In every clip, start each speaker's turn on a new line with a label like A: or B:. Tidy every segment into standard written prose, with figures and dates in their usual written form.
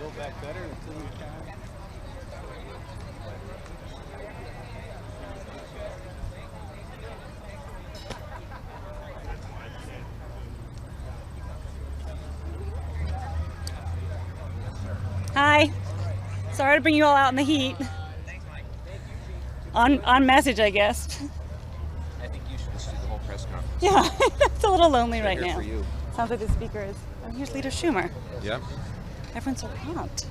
A: Build back better until you can.
B: Hi. Sorry to bring you all out in the heat. On message, I guess.
C: I think you should just do the whole press conference.
B: Yeah, it's a little lonely right
C: Here
B: now.
C: for you.
B: Sounds like the speaker is. Oh, here's Leader Schumer.
C: Yep.
B: Everyone's so pumped.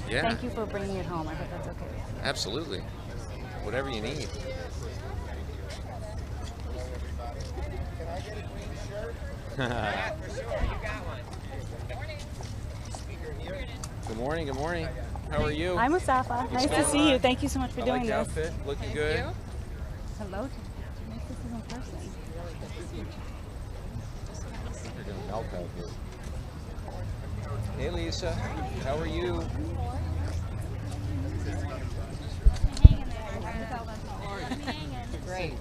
C: Yeah.
B: Thank you for bringing it home. I hope that's okay.
C: Absolutely. Whatever you need. Good morning. Good morning. How are you?
B: Hi, Mustafa. Nice to see you. Thank you so much for doing
C: I like the
B: this.
C: outfit. Looking good.
B: Hello. Nice to see you in person.
C: You're gonna melt out here. Hey, Lisa. How are you?
D: Great.
C: Here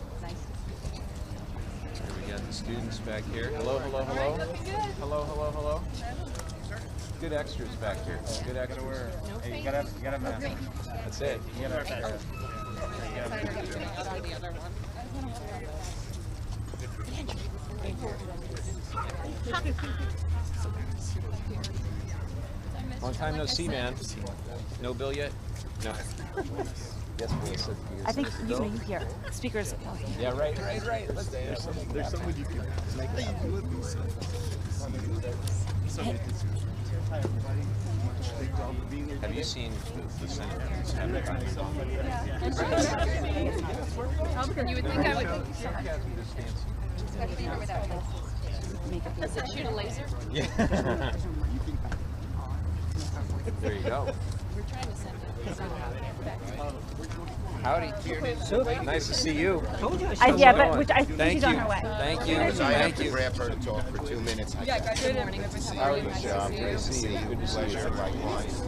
C: we got the students back here. Hello, hello, hello. Hello, hello, hello. Good extras back here. Good extras.
A: Hey, you gotta have a mask.
C: That's it.
A: You gotta have a mask.
C: Long time no see, man. No bill yet? No. Yes, please.
B: I think you hear. Speakers. Oh, yeah.
C: Yeah, right. Let's
A: There's someone you can make that.
C: Have you seen the senators have it?
D: You would think I would shoot a laser.
C: Yeah. There you go.
D: We're trying to send it.
C: Howdy. Nice to see you.
B: Yeah, but which I think
C: Thank
B: she's
C: you.
B: on her way.
C: Thank you.
E: I have
C: Thank
E: to
C: you.
E: grab her to talk for 2 minutes.
D: Yeah, good morning.
C: How are you, Michelle? Good to see you. Good to see you.
E: Pleasure, likewise.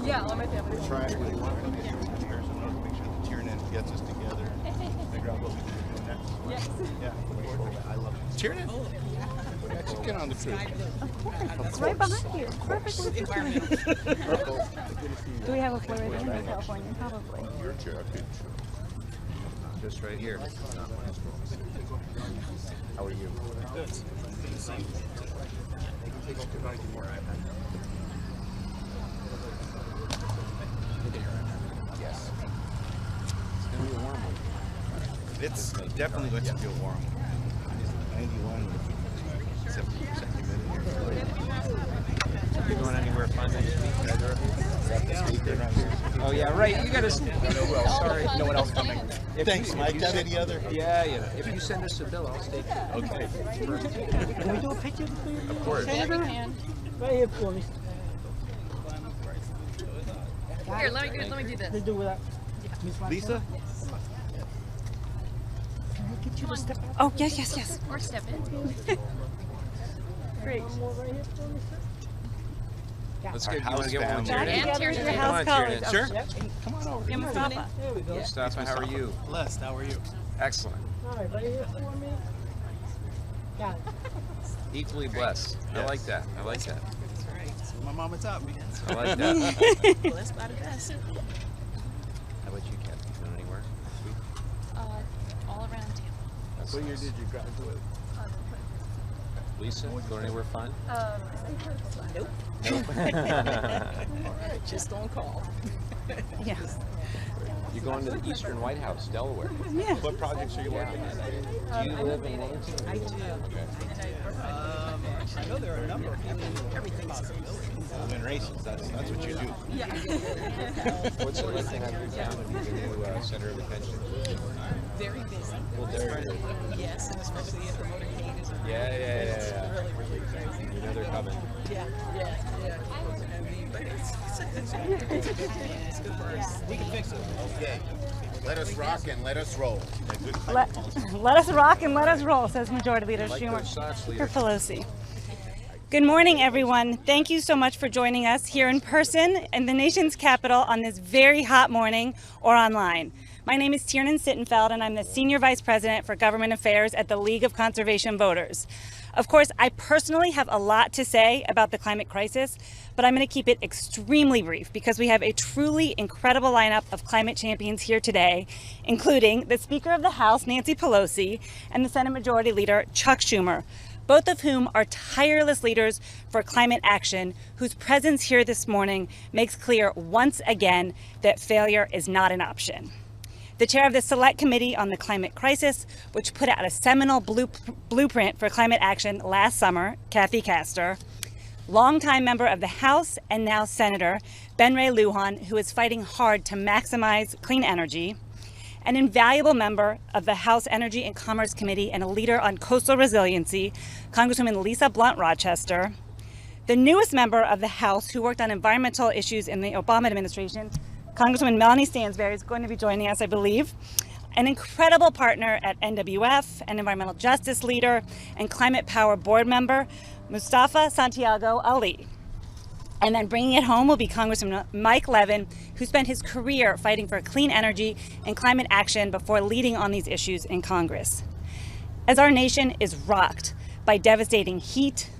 D: Yeah, all my family.
A: We're trying really hard to make sure that Tiernan gets us together. Figure out what we can do next.
D: Yes.
A: Yeah. I love it. Tiernan?
E: Actually, get on the truth.
B: It's right behind you. Perfectly situated. Do we have a Florida in California? Probably.
E: You're a jerk.
C: Just right here. How are you?
A: Good to see you.
E: Yes.
C: It's gonna be a warm one.
A: It's definitely going to feel warm. 91, 70% humidity.
C: You going anywhere fun next week? Either of you?
E: Speaker.
C: Oh yeah, right. You gotta. Sorry.
A: No one else coming. Thanks,
C: if
A: Mike.
C: you
A: Have
C: send-
A: any other?
C: Yeah. If you send us a bill, I'll stay.
A: Okay.
F: Can we do a picture between
C: Of course.
D: Yeah, we can.
F: right here for me?
D: Here, let me do this.
F: Let's do that. Miss
A: Lisa?
F: Can I get you to step out?
B: Oh, yes.
D: Or step in.
B: Great.
F: One more right here for me, sir?
C: Let's
A: Our
C: get. You want to
A: house
C: get one with
A: family.
C: Tiernan?
D: And Tiernan.
B: Your
D: Come
B: house
C: on,
B: colleagues.
C: Tiernan.
A: Sure.
F: Come on over.
B: Yeah, Mustafa.
F: There we go.
C: Mustafa, how are you?
A: Blessed. How are you?
C: Excellent.
F: All right, right here for me. Got it.
C: Equally blessed. I
A: Yes.
C: like that. I like that.
A: That's right. That's what my mama taught me.
C: I like that.
D: Blessed by the best.
C: How about you, Kathy? You going anywhere?
D: All around town.
C: That's
A: What year
C: nice.
A: did you graduate?
C: Lisa, going anywhere fun?
D: Nope.
C: Nope.
D: Just on call.
B: Yeah.
C: You're going to the Eastern White House, Delaware.
B: Yeah.
A: What projects are you working on?
C: Do you live in Lansing?
D: I do.
A: I know there are a number of
D: Everything's
A: win races. That's what you do.
D: Yeah.
C: What's it like to have your town be the new center of attention?
D: Very busy.
C: Well, there you go.
D: Yes, and especially if the motorcade is around.
C: Yeah.
D: Really, really crazy.
C: You know they're coming.
D: Yeah. I mean, but it's good for us.
A: We can fix it.
E: Okay. Let us rock and let us roll.
B: Let us rock and let us roll, says Majority Leader
C: Like
B: Schumer.
C: those socks,
B: Speaker
C: Leader.
B: Pelosi. Good morning, everyone. Thank you so much for joining us here in person in the nation's capital on this very hot morning or online. My name is Tiernan Sittenfeld, and I'm the Senior Vice President for Government Affairs at the League of Conservation Voters. Of course, I personally have a lot to say about the climate crisis, but I'm going to keep it extremely brief because we have a truly incredible lineup of climate champions here today, including the Speaker of the House, Nancy Pelosi, and the Senate Majority Leader, Chuck Schumer, both of whom are tireless leaders for climate action, whose presence here this morning makes clear once again that failure is not an option. The chair of the Select Committee on the Climate Crisis, which put out a seminal blueprint for climate action last summer, Kathy Castor, longtime member of the House and now Senator Ben Ray Lujan, who is fighting hard to maximize clean energy, an invaluable member of the House Energy and Commerce Committee and a leader on coastal resiliency, Congresswoman Lisa Blunt Rochester, the newest member of the House who worked on environmental issues in the Obama administration, Congresswoman Melanie Stansberry is going to be joining us, I believe, an incredible partner at NWF, an environmental justice leader, and Climate Power board member, Mustafa Santiago Ali. And then bringing it home will be Congressman Mike Levin, who spent his career fighting for clean energy and climate action before leading on these issues in Congress. As our nation is rocked by devastating heat,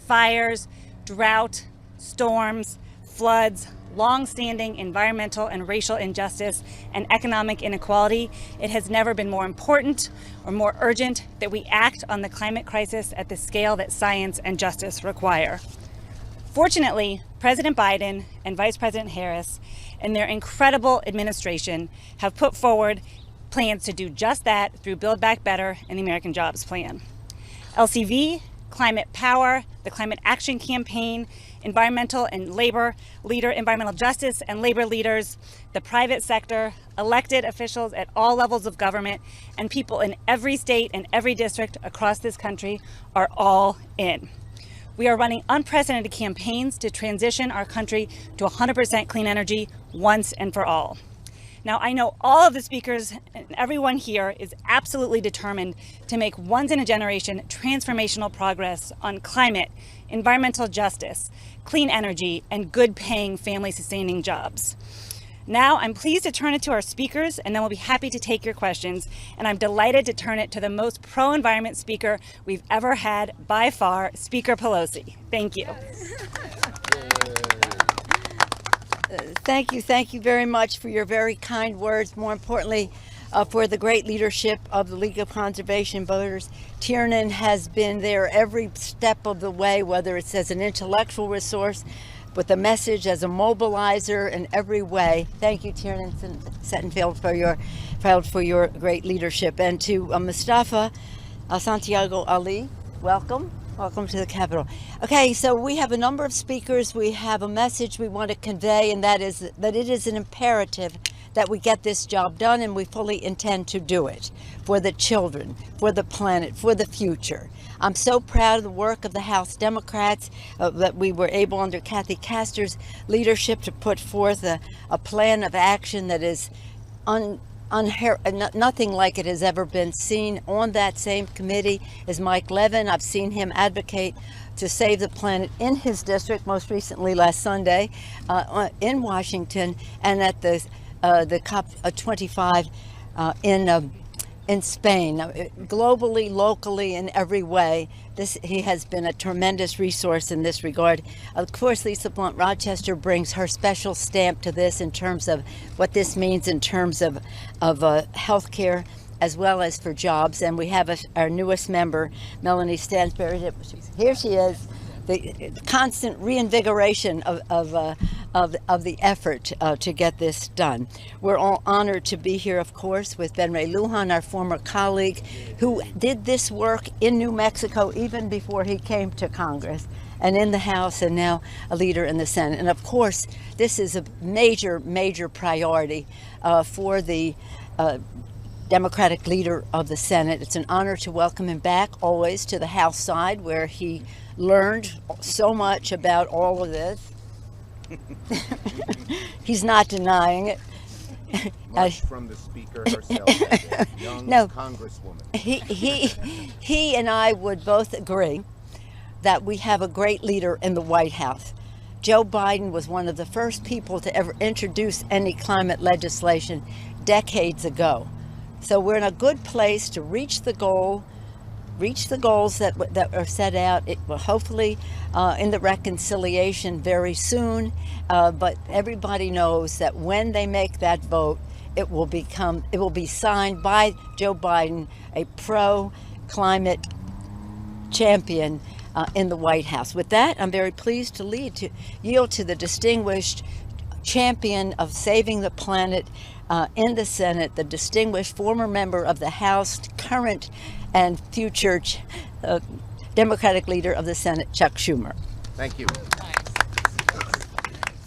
B: fires, drought, storms, floods, long-standing environmental and racial injustice, and economic inequality, it has never been more important or more urgent that we act on the climate crisis at the scale that science and justice require. Fortunately, President Biden and Vice President Harris and their incredible administration have put forward plans to do just that through Build Back Better and the American Jobs Plan. LCV, Climate Power, the Climate Action Campaign, environmental justice and labor leaders, the private sector, elected officials at all levels of government, and people in every state and every district across this country are all in. We are running unprecedented campaigns to transition our country to 100% clean energy once and for all. Now, I know all of the speakers and everyone here is absolutely determined to make once-in-a-generation transformational progress on climate, environmental justice, clean energy, and good-paying, family-sustaining jobs. Now, I'm pleased to turn it to our speakers, and then we'll be happy to take your questions. And I'm delighted to turn it to the most pro-environment speaker we've ever had by far, Speaker Pelosi. Thank you.
G: Thank you very much for your very kind words. More importantly, for the great leadership of the League of Conservation Voters. Tiernan has been there every step of the way, whether it's as an intellectual resource, with a message, as a mobilizer in every way. Thank you, Tiernan Settenfeld, for your great leadership. And to Mustafa Santiago Ali, welcome. Welcome to the Capitol. Okay, so we have a number of speakers. We have a message we want to convey, and that is that it is an imperative that we get this job done, and we fully intend to do it for the children, for the planet, for the future. I'm so proud of the work of the House Democrats that we were able, under Kathy Castor's leadership, to put forth a plan of action that is nothing like it has ever been seen. On that same committee is Mike Levin. I've seen him advocate to save the planet in his district, most recently last Sunday in Washington, and at the COP25 in Spain. Globally, locally, in every way, he has been a tremendous resource in this regard. Of course, Lisa Blunt Rochester brings her special stamp to this in terms of what this means in terms of health care as well as for jobs. And we have our newest member, Melanie Stansberry. Here she is. The constant reinvigoration of the effort to get this done. We're all honored to be here, of course, with Ben Ray Lujan, our former colleague, who did this work in New Mexico even before he came to Congress, and in the House, and now a leader in the Senate. And of course, this is a major, major priority for the Democratic leader of the Senate. It's an honor to welcome him back, always, to the House side, where he learned so much about all of this. He's not denying it.
E: Much from the Speaker herself, young Congresswoman.
G: He and I would both agree that we have a great leader in the White House. Joe Biden was one of the first people to ever introduce any climate legislation decades ago. So we're in a good place to reach the goal reach the goals that are set out. It will hopefully in the reconciliation very soon. But everybody knows that when they make that vote, it will be signed by Joe Biden, a pro-climate champion in the White House. With that, I'm very pleased to yield to the distinguished champion of saving the planet in the Senate, the distinguished former member of the House, current and future Democratic leader of the Senate, Chuck Schumer.
E: Thank you.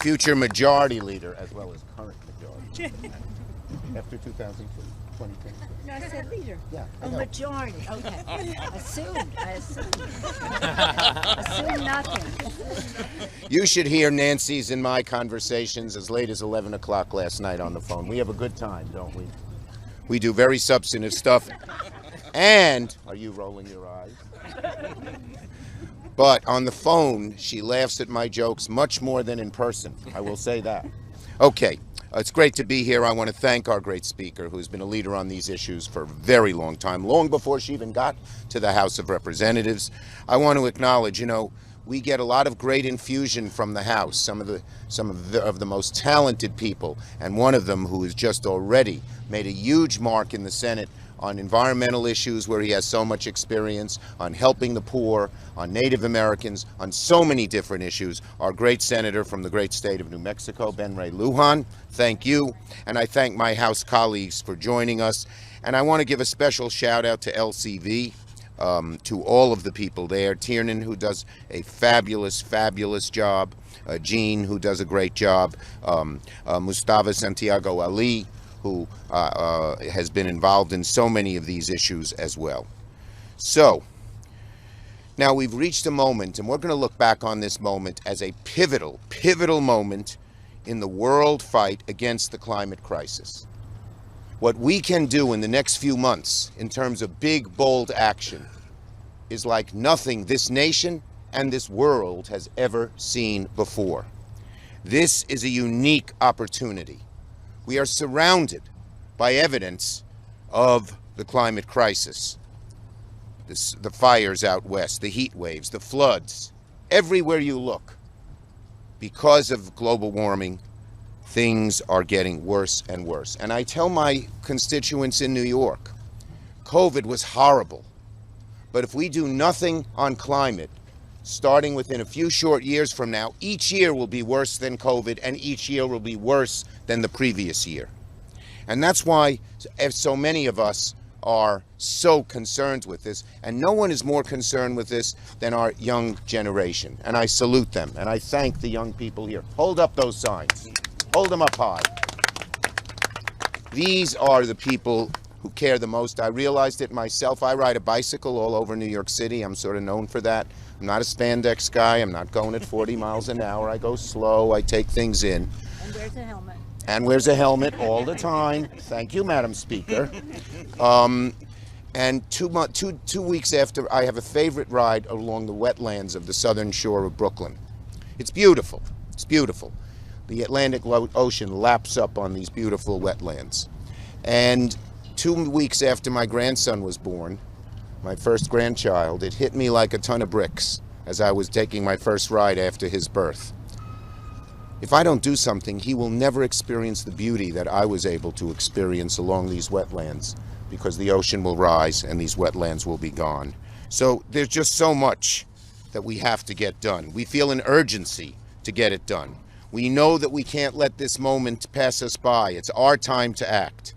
E: Future majority leader as well as current majority. After 2022.
G: No, I said leader.
E: Yeah.
G: Oh, majority. Okay. I assumed nothing.
E: You should hear Nancy's and my conversations as late as 11 o'clock last night on the phone. We have a good time, don't we? We do very substantive stuff. And, are you rolling your eyes? But on the phone, she laughs at my jokes much more than in person. I will say that. Okay. It's great to be here. I want to thank our great speaker, who's been a leader on these issues for a very long time, long before she even got to the House of Representatives. I want to acknowledge, we get a lot of great infusion from the House, some of the most talented people, and one of them who has just already made a huge mark in the Senate on environmental issues where he has so much experience, on helping the poor, on Native Americans, on so many different issues. Our great senator from the great state of New Mexico, Ben Ray Lujan, thank you. And I thank my House colleagues for joining us. And I want to give a special shout out to LCV, to all of the people there. Tiernan, who does a fabulous, fabulous job. Jean, who does a great job. Mustafa Santiago Ali, who has been involved in so many of these issues as well. So, now we've reached a moment, and we're going to look back on this moment as a pivotal moment in the world fight against the climate crisis. What we can do in the next few months in terms of big, bold action is like nothing this nation and this world has ever seen before. This is a unique opportunity. We are surrounded by evidence of the climate crisis. The fires out west, the heat waves, the floods, everywhere you look. Because of global warming, things are getting worse and worse. And I tell my constituents in New York, COVID was horrible. But if we do nothing on climate, starting within a few short years from now, each year will be worse than COVID, and each year will be worse than the previous year. And that's why so many of us are so concerned with this, and no one is more concerned with this than our young generation. And I salute them, and I thank the young people here. Hold up those signs. Hold them up high. These are the people who care the most. I realized it myself. I ride a bicycle all over New York City. I'm sort of known for that. I'm not a spandex guy. I'm not going at 40 miles an hour. I go slow. I take things in.
G: And wears a helmet.
E: And wears a helmet all the time. Thank you, Madam Speaker. And 2 weeks after, I have a favorite ride along the wetlands of the southern shore of Brooklyn. It's beautiful. It's beautiful. The Atlantic Ocean laps up on these beautiful wetlands. And 2 weeks after my grandson was born, my first grandchild, it hit me like a ton of bricks as I was taking my first ride after his birth. If I don't do something, he will never experience the beauty that I was able to experience along these wetlands, because the ocean will rise and these wetlands will be gone. So there's just so much that we have to get done. We feel an urgency to get it done. We know that we can't let this moment pass us by. It's our time to act.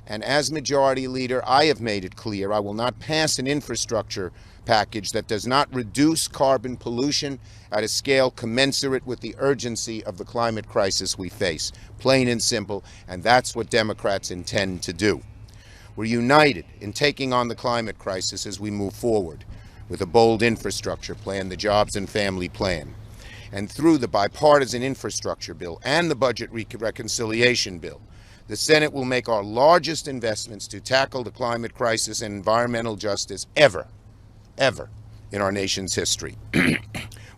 E: And as Majority Leader, I have made it clear I will not pass an infrastructure package that does not reduce carbon pollution at a scale commensurate with the urgency of the climate crisis we face. Plain and simple, and that's what Democrats intend to do. We're united in taking on the climate crisis as we move forward with a bold infrastructure plan, the Jobs and Family Plan. And through the bipartisan infrastructure bill and the budget reconciliation bill, the Senate will make our largest investments to tackle the climate crisis and environmental justice ever in our nation's history.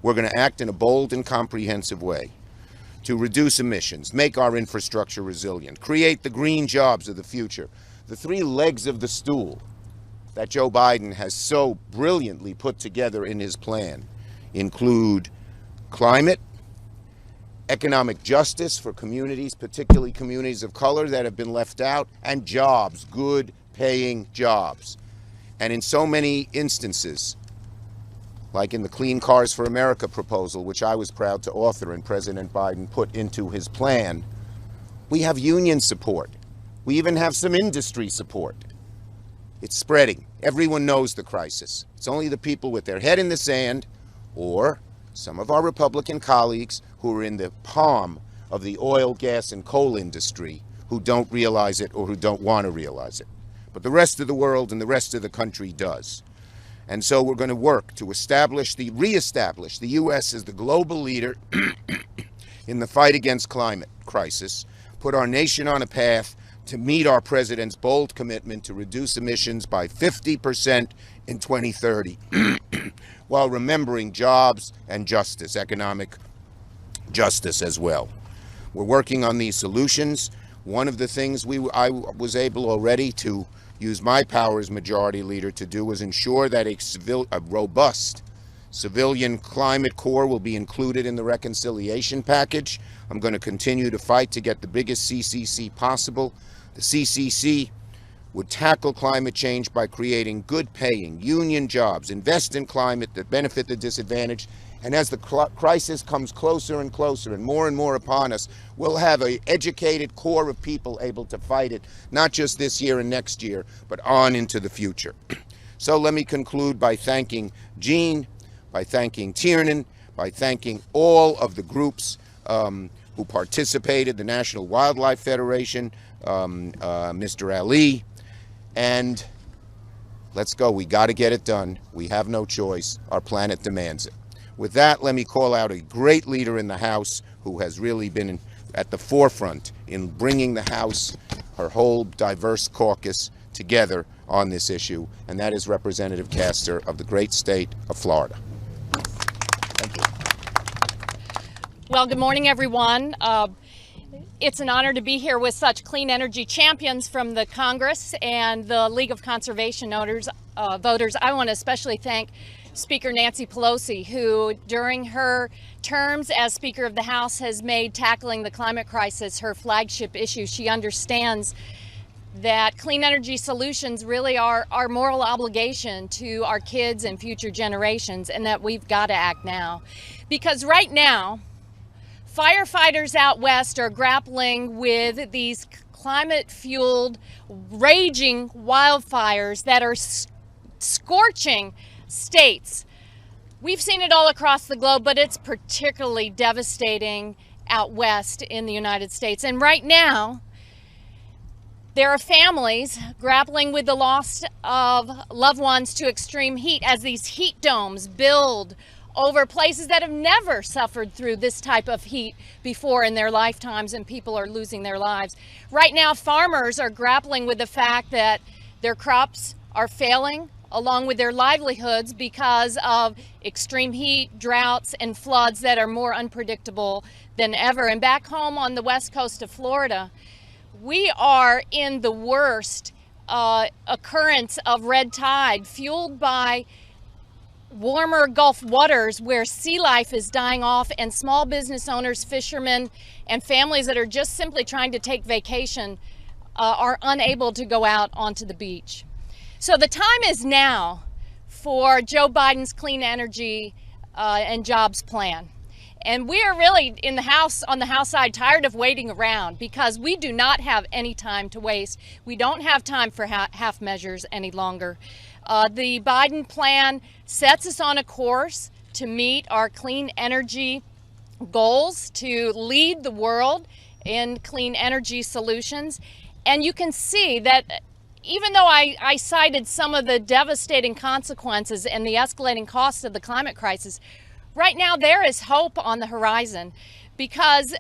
E: We're going to act in a bold and comprehensive way to reduce emissions, make our infrastructure resilient, create the green jobs of the future, the three legs of the stool that Joe Biden has so brilliantly put together in his plan include climate, economic justice for communities, particularly communities of color that have been left out, and jobs, good paying jobs. And in so many instances, like in the Clean Cars for America proposal, which I was proud to author and President Biden put into his plan, we have union support. We even have some industry support. It's spreading. Everyone knows the crisis. It's only the people with their head in the sand, or some of our Republican colleagues who are in the palm of the oil, gas, and coal industry who don't realize it or who don't want to realize it. But the rest of the world and the rest of the country does. And so we're going to work to reestablish the U.S. as the global leader in the fight against climate crisis, put our nation on a path to meet our president's bold commitment to reduce emissions by 50% in 2030, while remembering jobs and justice, economic justice as well. We're working on these solutions. One of the things I was able already to use my power as Majority Leader to do was ensure that a robust civilian climate corps will be included in the reconciliation package. I'm going to continue to fight to get the biggest CCC possible. The CCC would tackle climate change by creating good-paying union jobs, invest in climate that benefit the disadvantaged, and as the crisis comes closer and closer and more upon us, we'll have an educated core of people able to fight it, not just this year and next year, but on into the future. So let me conclude by thanking Gene, by thanking Tiernan, by thanking all of the groups who participated, the National Wildlife Federation, Mr. Ali, and let's go. We got to get it done. We have no choice. Our planet demands it. With that, let me call out a great leader in the House who has really been at the forefront in bringing the House, her whole diverse caucus, together on this issue, and that is Representative Castor of the great state of Florida. Thank you.
H: Well, good morning, everyone. It's an honor to be here with such clean energy champions from the Congress and the League of Conservation voters. I want to especially thank Speaker Nancy Pelosi, who during her terms as Speaker of the House has made tackling the climate crisis her flagship issue. She understands that clean energy solutions really are our moral obligation to our kids and future generations, and that we've got to act now. Because right now, firefighters out west are grappling with these climate-fueled, raging wildfires that are scorching states. We've seen it all across the globe, but it's particularly devastating out west in the United States. And right now, there are families grappling with the loss of loved ones to extreme heat as these heat domes build over places that have never suffered through this type of heat before in their lifetimes, and people are losing their lives. Right now, farmers are grappling with the fact that their crops are failing along with their livelihoods because of extreme heat, droughts, and floods that are more unpredictable than ever. And back home on the west coast of Florida, we are in the worst occurrence of red tide fueled by warmer Gulf waters where sea life is dying off, and small business owners, fishermen, and families that are just simply trying to take vacation are unable to go out onto the beach. So the time is now for Joe Biden's clean energy and jobs plan. And we are really in the House, on the House side, tired of waiting around because we do not have any time to waste. We don't have time for half measures any longer. The Biden plan sets us on a course to meet our clean energy goals, to lead the world in clean energy solutions. And you can see that even though I cited some of the devastating consequences and the escalating costs of the climate crisis, right now there is hope on the horizon, because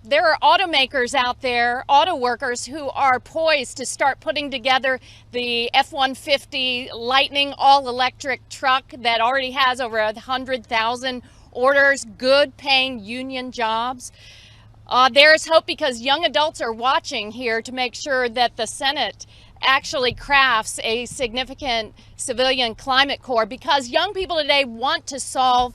H: there are automakers out there, auto workers, who are poised to start putting together the F-150 Lightning all-electric truck that already has over 100,000 orders, good paying union jobs. There is hope because young adults are watching here to make sure that the Senate actually crafts a significant civilian climate corps because young people today want to solve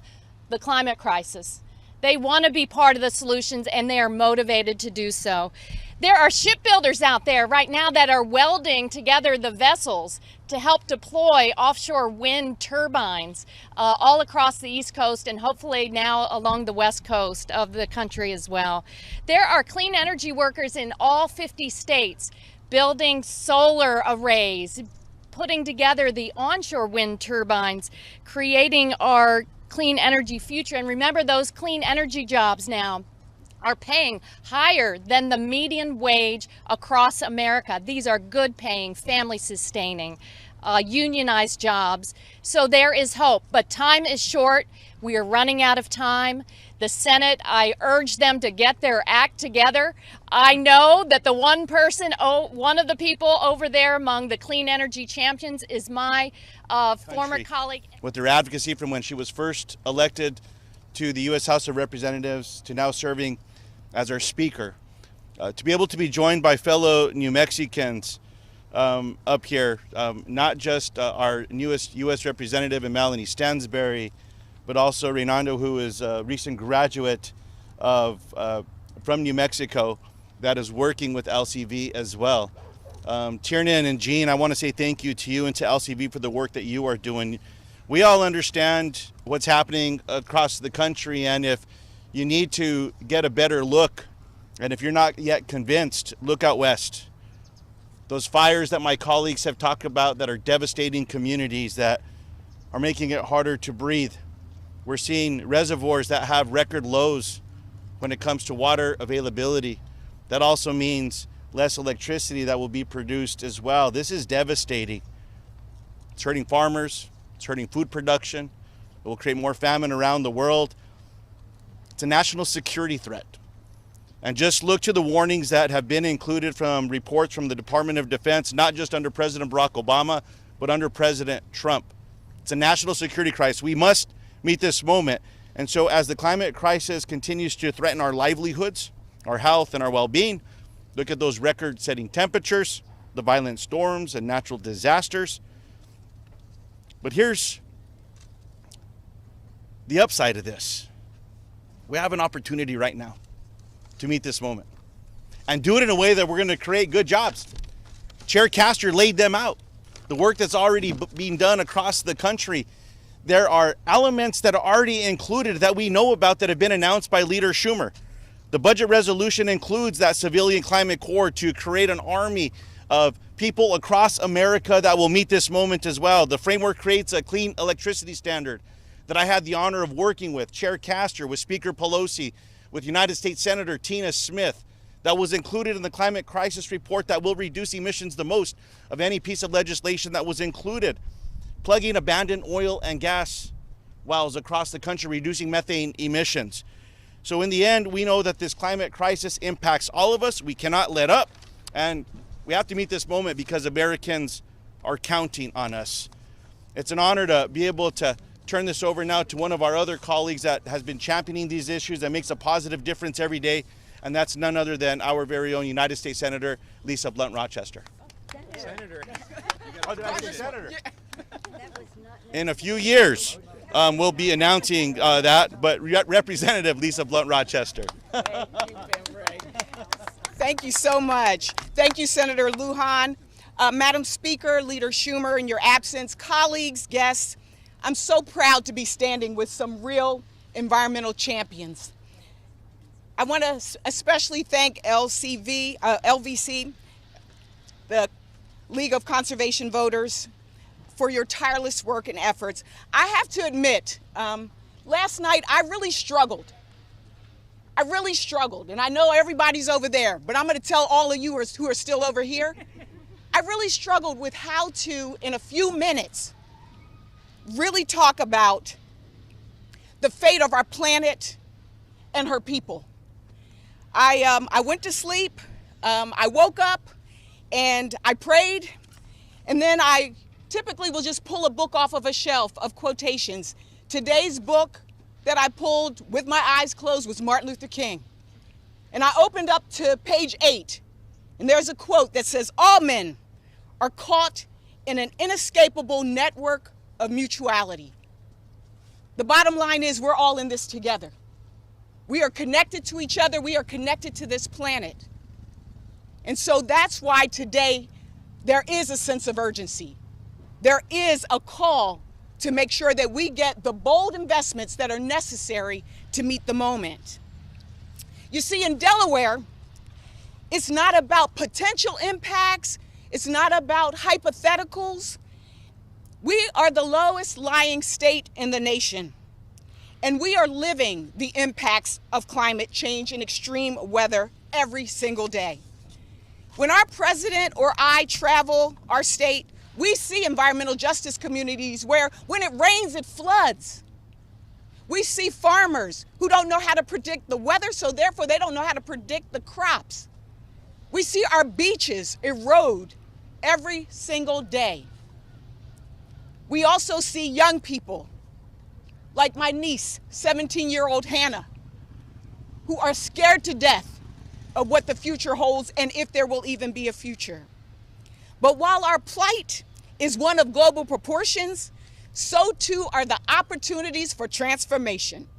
H: the climate crisis. They want to be part of the solutions and they are motivated to do so. There are shipbuilders out there right now that are welding together the vessels to help deploy offshore wind turbines all across the East Coast and hopefully now along the West Coast of the country as well. There are clean energy workers in all 50 states building solar arrays, putting together the onshore wind turbines, creating our clean energy future. And remember, those clean energy jobs now are paying higher than the median wage across America. These are good paying, family sustaining, unionized jobs. So there is hope, but time is short. We are running out of time. The Senate, I urge them to get their act together. I know that the one of the people over there among the clean energy champions is my former colleague.
A: With her advocacy from when she was first elected to the U.S. House of Representatives to now serving as our Speaker, to be able to be joined by fellow New Mexicans up here, not just our newest U.S. Representative in Melanie Stansberry, but also Reynaldo, who is a recent graduate from New Mexico that is working with LCV as well. Tiernan and Jean, I want to say thank you to you and to LCV for the work that you are doing. We all understand what's happening across the country, and if you need to get a better look, and if you're not yet convinced, look out west. Those fires that my colleagues have talked about that are devastating communities, that are making it harder to breathe. We're seeing reservoirs that have record lows when it comes to water availability. That also means less electricity that will be produced as well. This is devastating. It's hurting farmers, it's hurting food production. It will create more famine around the world. It's a national security threat. And just look to the warnings that have been included from reports from the Department of Defense, not just under President Barack Obama, but under President Trump. It's a national security crisis. We must meet this moment. And so as the climate crisis continues to threaten our livelihoods, our health, and our well-being, look at those record-setting temperatures, the violent storms and natural disasters. But here's the upside of this. We have an opportunity right now to meet this moment and do it in a way that we're going to create good jobs. Chair Castor laid them out. The work that's already being done across the country. There are elements that are already included that we know about that have been announced by Leader Schumer. The budget resolution includes that civilian climate corps to create an army of people across America that will meet this moment as well. The framework creates a clean electricity standard that I had the honor of working with Chair Castor, with Speaker Pelosi, with United States Senator Tina Smith, that was included in the climate crisis report that will reduce emissions the most of any piece of legislation that was included. Plugging abandoned oil and gas wells across the country, reducing methane emissions. So in the end, we know that this climate crisis impacts all of us. We cannot let up, and we have to meet this moment because Americans are counting on us. It's an honor to be able to turn this over now to one of our other colleagues that has been championing these issues, that makes a positive difference every day, and that's none other than our very own United States Senator Lisa Blunt Rochester.
C: Senator.
A: Oh, did I say Senator? In a few years, we'll be announcing that, but Representative Lisa Blunt Rochester.
D: Thank you so much. Thank you, Senator Lujan. Madam Speaker, Leader Schumer, in your absence, colleagues, guests, I'm so proud to be standing with some real environmental champions. I want to especially thank LVC, the League of Conservation Voters, for your tireless work and efforts. I have to admit, last night I really struggled. And I know everybody's over there, but I'm going to tell all of you who are still over here, I really struggled with how to, in a few minutes, really talk about the fate of our planet and her people. I went to sleep, I woke up, and I prayed, and then I typically will just pull a book off of a shelf of quotations. Today's book that I pulled with my eyes closed was Martin Luther King. And I opened up to page 8, and there's a quote that says, "All men are caught in an inescapable network of mutuality. The bottom line is we're all in this together. We are connected to each other. We are connected to this planet. And so that's why today there is a sense of urgency. There is a call to make sure that we get the bold investments that are necessary to meet the moment. You see, in Delaware, it's not about potential impacts. It's not about hypotheticals. We are the lowest lying state in the nation, and we are living the impacts of climate change and extreme weather every single day. When our president or I travel our state, we see environmental justice communities where when it rains, it floods. We see farmers who don't know how to predict the weather, so therefore they don't know how to predict the crops. We see our beaches erode every single day. We also see young people, like my niece, 17-year-old Hannah, who are scared to death of what the future holds and if there will even be a future. But while our plight is one of global proportions, so too are the opportunities for transformation.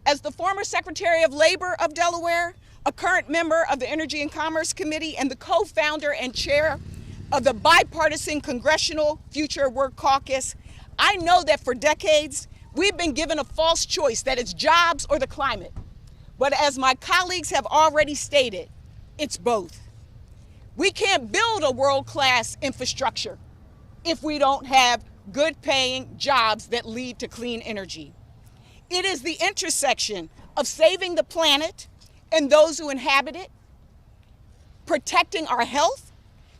D: As the former Secretary of Labor of Delaware, a current member of the Energy and Commerce Committee, and the co-founder and chair of the bipartisan Congressional Future Work Caucus, I know that for decades, we've been given a false choice that it's jobs or the climate. But as my colleagues have already stated, it's both. We can't build a world-class infrastructure if we don't have good-paying jobs that lead to clean energy. It is the intersection of saving the planet and those who inhabit it, protecting our health,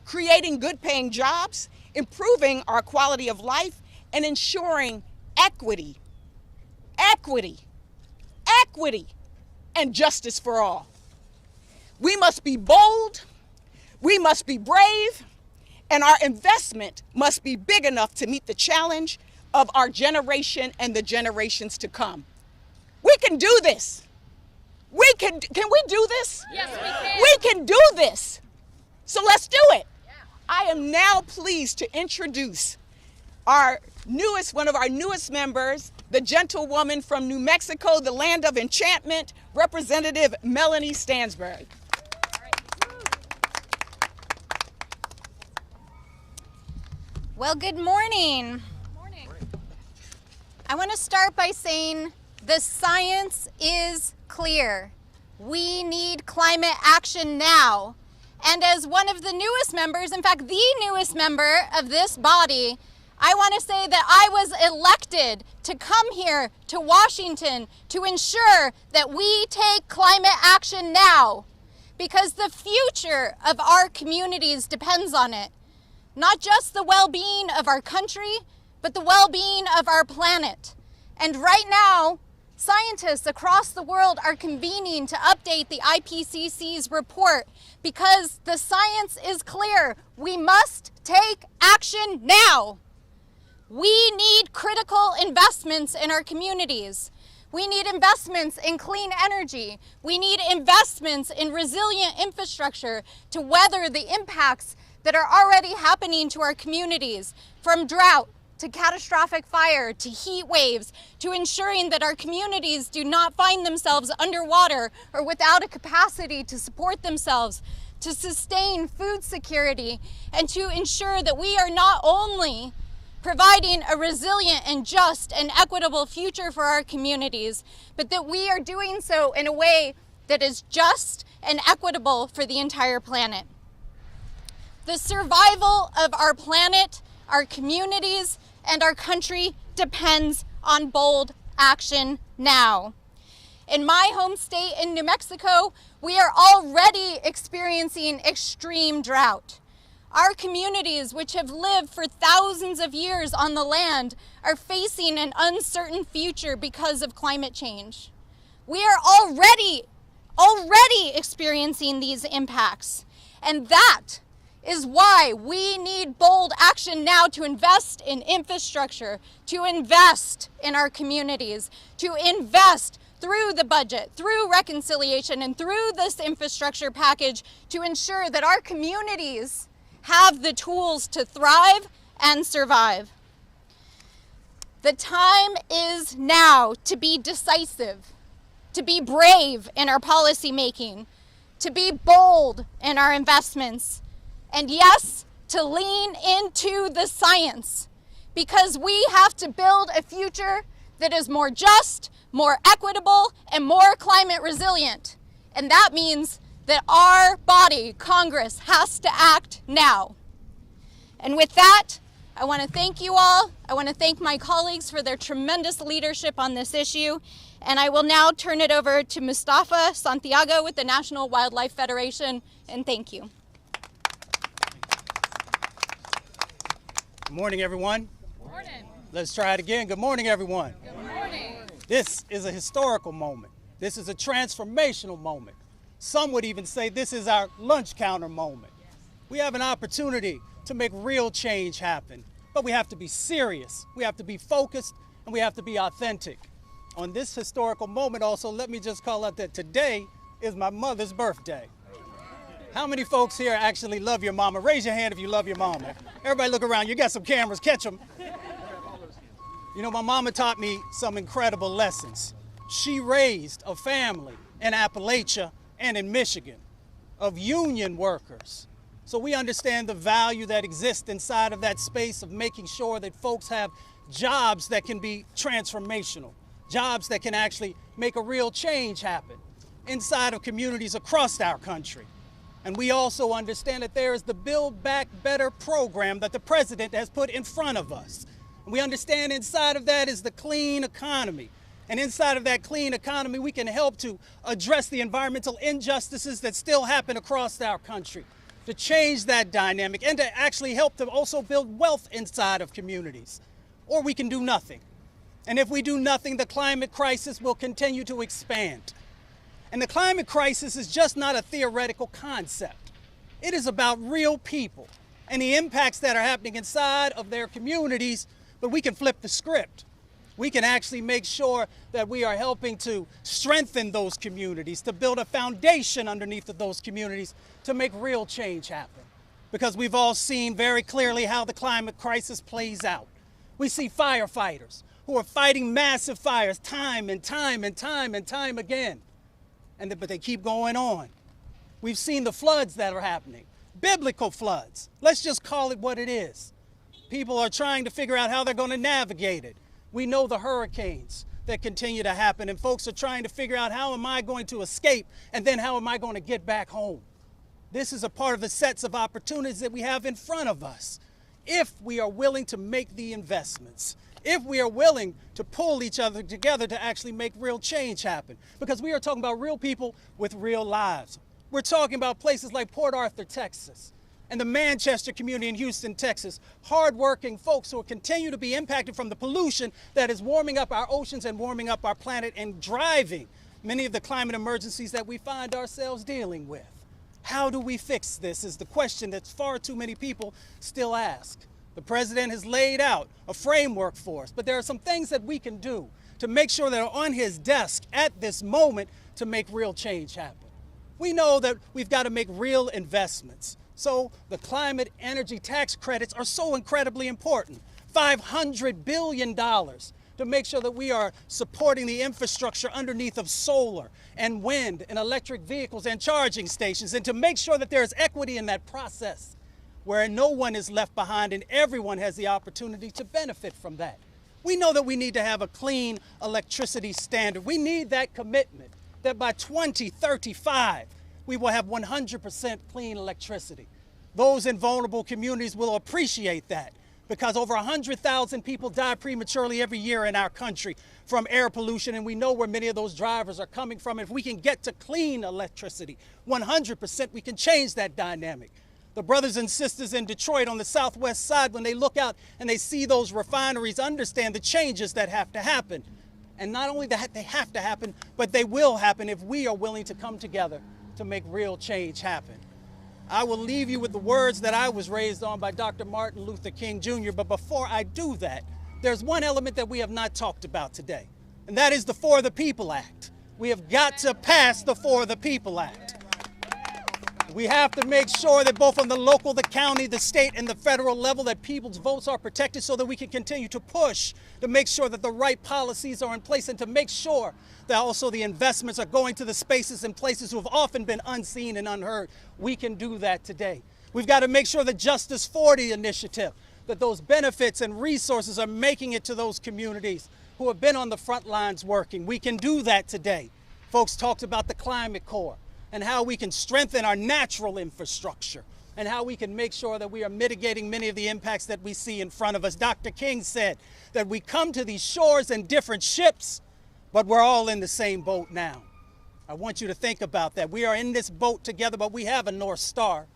D: creating good-paying jobs, improving our quality of life, and ensuring equity, and justice for all. We must be bold, we must be brave, and our investment must be big enough to meet the challenge of our generation and the generations to come. We can do this. Can we do this?
H: Yes, we can.
D: We can do this. So let's do it. I am now pleased to introduce one of our newest members, the gentlewoman from New Mexico, the land of enchantment, Representative Melanie Stansbury.
I: Well, good morning. I want to start by saying the science is clear. We need climate action now. And as one of the newest members, in fact, the newest member of this body, I want to say that I was elected to come here to Washington to ensure that we take climate action now, because the future of our communities depends on it. Not just the well-being of our country, but the well-being of our planet. And right now, scientists across the world are convening to update the IPCC's report because the science is clear. We must take action now. We need critical investments in our communities. We need investments in clean energy. We need investments in resilient infrastructure to weather the impacts that are already happening to our communities, from drought to catastrophic fire to heat waves, to ensuring that our communities do not find themselves underwater or without a capacity to support themselves, to sustain food security, and to ensure that we are not only providing a resilient and just and equitable future for our communities, but that we are doing so in a way that is just and equitable for the entire planet. The survival of our planet, our communities, and our country depends on bold action now. In my home state in New Mexico, we are already experiencing extreme drought. Our communities, which have lived for thousands of years on the land, are facing an uncertain future because of climate change. We are already experiencing these impacts, and that is why we need bold action now to invest in infrastructure, to invest in our communities, to invest through the budget, through reconciliation, and through this infrastructure package to ensure that our communities have the tools to thrive and survive. The time is now to be decisive, to be brave in our policy making, to be bold in our investments, and yes, to lean into the science, because we have to build a future that is more just, more equitable, and more climate resilient. And that means that our body, Congress, has to act now. And with that, I want to thank you all. I want to thank my colleagues for their tremendous leadership on this issue. And I will now turn it over to Mustafa Santiago with the National Wildlife Federation. And thank you.
J: Good morning, everyone.
I: Good morning.
J: Let's try it again. Good morning, everyone.
I: Good morning.
J: This is a historical moment. This is a transformational moment. Some would even say this is our lunch counter moment. We have an opportunity to make real change happen, but we have to be serious, we have to be focused, and we have to be authentic. On this historical moment also, let me just call out that today is my mother's birthday. How many folks here actually love your mama? Raise your hand if you love your mama. Everybody look around, you got some cameras, catch them. You know, my mama taught me some incredible lessons. She raised a family in Appalachia and in Michigan of union workers. So we understand the value that exists inside of that space of making sure that folks have jobs that can be transformational, jobs that can actually make a real change happen inside of communities across our country. And we also understand that there is the Build Back Better program that the president has put in front of us. And we understand inside of that is the clean economy. And inside of that clean economy, we can help to address the environmental injustices that still happen across our country, to change that dynamic and to actually help to also build wealth inside of communities. Or we can do nothing. And if we do nothing, the climate crisis will continue to expand. And the climate crisis is just not a theoretical concept. It is about real people and the impacts that are happening inside of their communities, but we can flip the script. We can actually make sure that we are helping to strengthen those communities, to build a foundation underneath of those communities to make real change happen. Because we've all seen very clearly how the climate crisis plays out. We see firefighters who are fighting massive fires time and time and time and time again. But they keep going on. We've seen the floods that are happening, biblical floods. Let's just call it what it is. People are trying to figure out how they're going to navigate it. We know the hurricanes that continue to happen, and folks are trying to figure out how am I going to escape, and then how am I going to get back home? This is a part of the sets of opportunities that we have in front of us. If we are willing to make the investments, if we are willing to pull each other together to actually make real change happen, because we are talking about real people with real lives. We're talking about places like Port Arthur, Texas, and the Manchester community in Houston, Texas, hardworking folks who will continue to be impacted from the pollution that is warming up our oceans and warming up our planet and driving many of the climate emergencies that we find ourselves dealing with. How do we fix this is the question that far too many people still ask. The president has laid out a framework for us, but there are some things that we can do to make sure that are on his desk at this moment to make real change happen. We know that we've got to make real investments. So the climate energy tax credits are so incredibly important. $500 billion to make sure that we are supporting the infrastructure underneath of solar and wind and electric vehicles and charging stations, and to make sure that there is equity in that process where no one is left behind and everyone has the opportunity to benefit from that. We know that we need to have a clean electricity standard. We need that commitment that by 2035, we will have 100% clean electricity. Those in vulnerable communities will appreciate that, because over 100,000 people die prematurely every year in our country from air pollution, and we know where many of those drivers are coming from. If we can get to clean electricity, 100%, we can change that dynamic. The brothers and sisters in Detroit on the southwest side, when they look out and they see those refineries, understand the changes that have to happen. And not only that they have to happen, but they will happen if we are willing to come together to make real change happen. I will leave you with the words that I was raised on by Dr. Martin Luther King Jr., but before I do that, there's one element that we have not talked about today, and that is the For the People Act. We have got to pass the For the People Act. We have to make sure that both on the local, the county, the state, and the federal level that people's votes are protected so that we can continue to push to make sure that the right policies are in place and to make sure that also the investments are going to the spaces and places who have often been unseen and unheard. We can do that today. We've got to make sure the Justice 40 initiative, that those benefits and resources are making it to those communities who have been on the front lines working. We can do that today. Folks talked about the Climate Corps and how we can strengthen our natural infrastructure and how we can make sure that we are mitigating many of the impacts that we see in front of us. Dr. King said that we come to these shores in different ships, but we're all in the same boat now. I want you to think about that. We are in this boat together, but we have a North Star.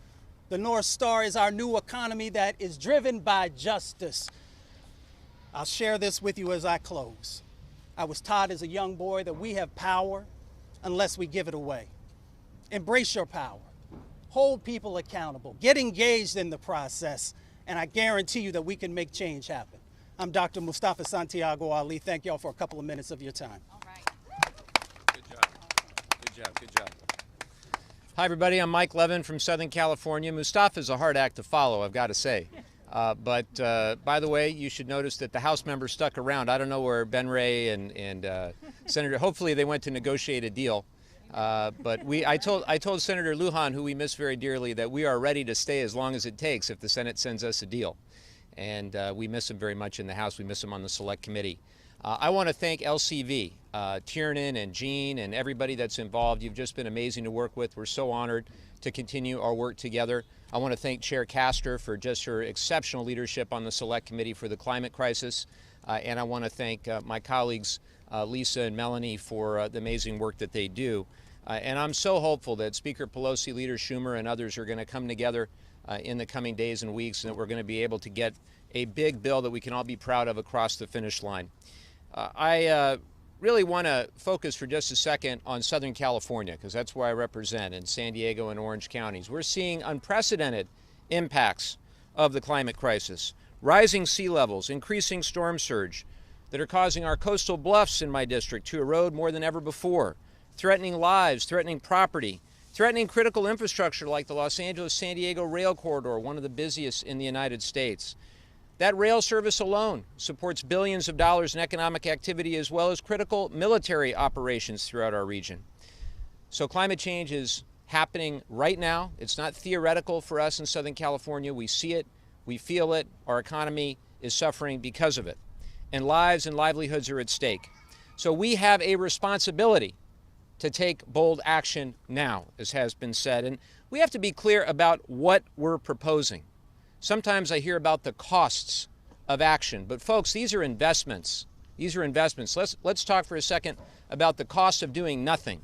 J: The North Star is our new economy that is driven by justice. I'll share this with you as I close. I was taught as a young boy that we have power unless we give it away. Embrace your power. Hold people accountable. Get engaged in the process, and I guarantee you that we can make change happen. I'm Dr. Mustafa Santiago Ali. Thank y'all for a couple of minutes of your time.
C: All right. Good job. Good job. Good job. Hi, everybody. I'm Mike Levin from Southern California. Mustafa is a hard act to follow, I've got to say. But by the way, you should notice that the House members stuck around. I don't know where Ben Ray and Senator, hopefully they went to negotiate a deal. But I told Senator Lujan, who we miss very dearly, that we are ready to stay as long as it takes if the Senate sends us a deal. And we miss him very much in the House. We miss him on the Select Committee. I want to thank LCV, Tiernan and Jean and everybody that's involved. You've just been amazing to work with. We're so honored to continue our work together. I want to thank Chair Castor for just her exceptional leadership on the Select Committee for the climate crisis. And I want to thank my colleagues, Lisa and Melanie, for the amazing work that they do. And I'm so hopeful that Speaker Pelosi, Leader Schumer, and others are going to come together in the coming days and weeks, and that we're going to be able to get a big bill that we can all be proud of across the finish line. I really want to focus for just a second on Southern California, because that's where I represent, in San Diego and Orange counties. We're seeing unprecedented impacts of the climate crisis. Rising sea levels, increasing storm surge that are causing our coastal bluffs in my district to erode more than ever before, threatening lives, threatening property, threatening critical infrastructure like the Los Angeles-San Diego rail corridor, one of the busiest in the United States. That rail service alone supports billions of dollars in economic activity as well as critical military operations throughout our region. So climate change is happening right now. It's not theoretical for us in Southern California. We see it, we feel it, our economy is suffering because of it. And lives and livelihoods are at stake. So we have a responsibility to take bold action now, as has been said. And we have to be clear about what we're proposing. Sometimes I hear about the costs of action, but folks, these are investments. These are investments. Let's talk for a second about the cost of doing nothing.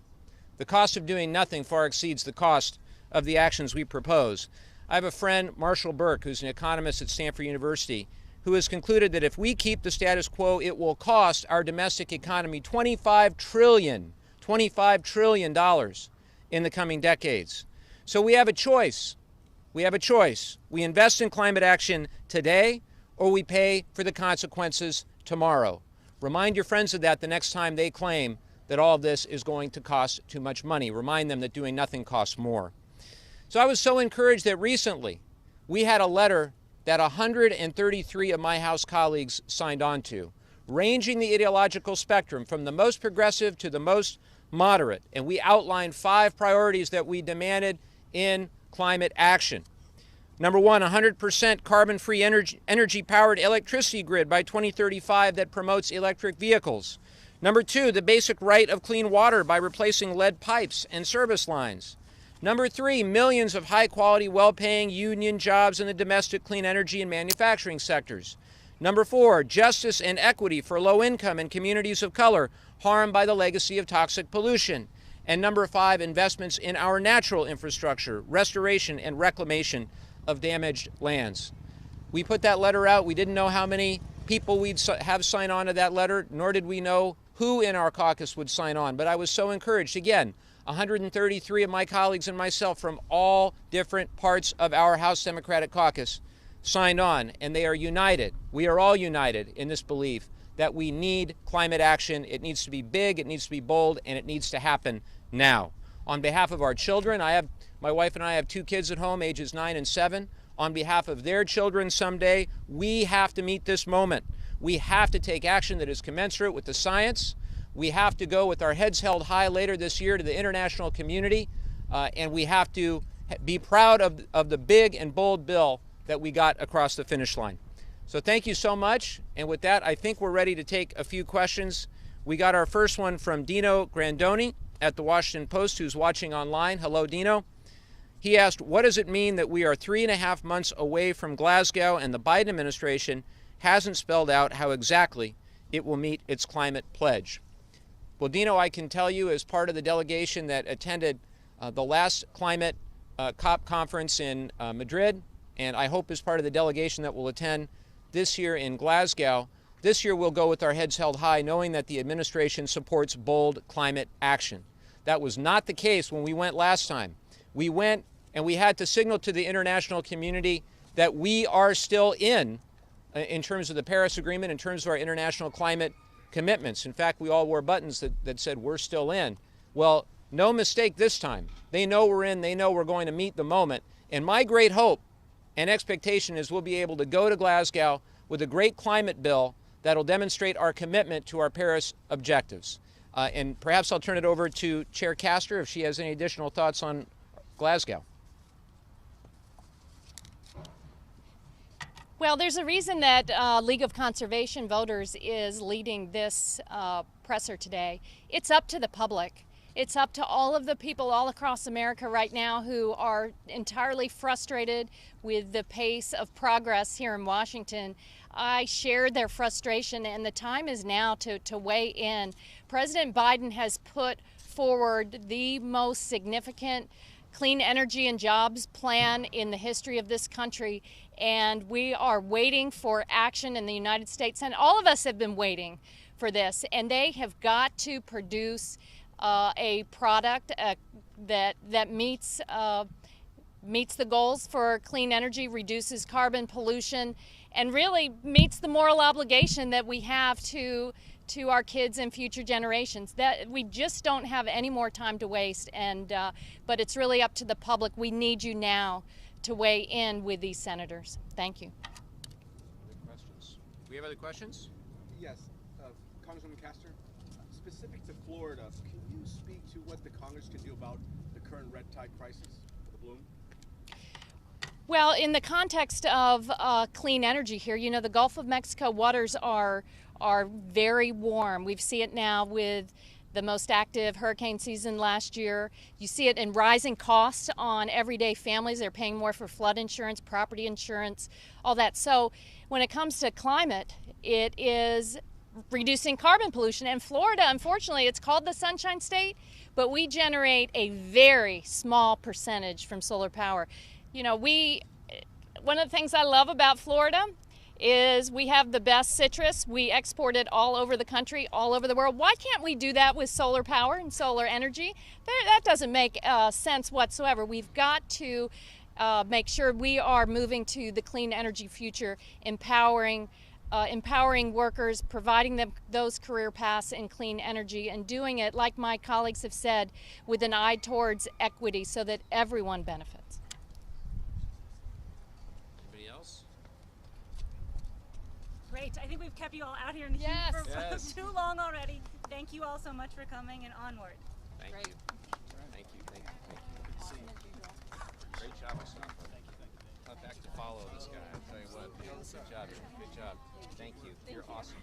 C: The cost of doing nothing far exceeds the cost of the actions we propose. I have a friend, Marshall Burke, who's an economist at Stanford University, who has concluded that if we keep the status quo, it will cost our domestic economy $25 trillion in the coming decades. So we have a choice. We have a choice. We invest in climate action today, or we pay for the consequences tomorrow. Remind your friends of that the next time they claim that all of this is going to cost too much money. Remind them that doing nothing costs more. So I was so encouraged that recently we had a letter that 133 of my House colleagues signed on to, ranging the ideological spectrum from the most progressive to the most moderate. And we outlined 5 priorities that we demanded in climate action. Number 1, 100% carbon-free energy-powered electricity grid by 2035 that promotes electric vehicles. Number 2, the basic right of clean water by replacing lead pipes and service lines. Number 3, millions of high-quality, well-paying union jobs in the domestic clean energy and manufacturing sectors. Number 4, justice and equity for low-income and communities of color harmed by the legacy of toxic pollution. And number 5, investments in our natural infrastructure, restoration and reclamation of damaged lands. We put that letter out. We didn't know how many people we'd have sign on to that letter, nor did we know who in our caucus would sign on. But I was so encouraged. Again, 133 of my colleagues and myself from all different parts of our House Democratic caucus signed on, and they are united. We are all united in this belief that we need climate action. It needs to be big, it needs to be bold, and it needs to happen now. On behalf of our children, my wife and I have 2 kids at home, ages 9 and 7. On behalf of their children someday, we have to meet this moment. We have to take action that is commensurate with the science. We have to go with our heads held high later this year to the international community, and we have to be proud of the big and bold bill that we got across the finish line. So thank you so much. And with that, I think we're ready to take a few questions. We got our first one from Dino Grandoni at the Washington Post, who's watching online. Hello, Dino. He asked, what does it mean that we are 3.5 months away from Glasgow and the Biden administration hasn't spelled out how exactly it will meet its climate pledge? Well, Dino, I can tell you, as part of the delegation that attended the last climate COP conference in Madrid, and I hope as part of the delegation that will attend this year in Glasgow, this year we'll go with our heads held high, knowing that the administration supports bold climate action. That was not the case when we went last time. We went and we had to signal to the international community that we are still in terms of the Paris Agreement, in terms of our international climate commitments. In fact, we all wore buttons that said we're still in. Well, no mistake this time. They know we're in. They know we're going to meet the moment. And my great hope and expectation is we'll be able to go to Glasgow with a great climate bill that'll demonstrate our commitment to our Paris objectives. And perhaps I'll turn it over to Chair Castor if she has any additional thoughts on Glasgow.
H: Well, there's a reason that League of Conservation Voters is leading this presser today. It's up to the public. It's up to all of the people all across America right now who are entirely frustrated with the pace of progress here in Washington. I share their frustration, and the time is now to weigh in. President Biden has put forward the most significant clean energy and jobs plan in the history of this country, and we are waiting for action in the United States, and all of us have been waiting for this, and they have got to produce a product that meets the goals for clean energy, reduces carbon pollution, and really meets the moral obligation that we have to our kids and future generations. That we just don't have any more time to waste, and but it's really up to the public. We need you now to weigh in with these senators. Thank you.
C: Other questions? We have other questions?
K: Yes, Congresswoman Castor, specific to Florida, can you speak to what the Congress can do about the current red tide crisis for the bloom?
H: Well, in the context of clean energy here, you know, the Gulf of Mexico waters are very warm. We see it now with the most active hurricane season last year. You see it in rising costs on everyday families. They're paying more for flood insurance, property insurance, all that. So when it comes to climate, it is reducing carbon pollution. And Florida, unfortunately, it's called the Sunshine State, but we generate a very small percentage from solar power. You know, one of the things I love about Florida is we have the best citrus. We export it all over the country, all over the world. Why can't we do that with solar power and solar energy? That doesn't make sense whatsoever. We've got to make sure we are moving to the clean energy future, empowering workers, providing them those career paths in clean energy, and doing it, like my colleagues have said, with an eye towards equity so that everyone benefits.
C: Anybody else?
B: Great. I think we've kept you all out here in the heat for too long already. Thank you all so much for coming, and onward.
C: Thank you. Thank you. Thank you. Good to see you. Great job, Mustafa. Tough act to follow this guy. I tell you what. Good job. Good job. Thank you. You're awesome.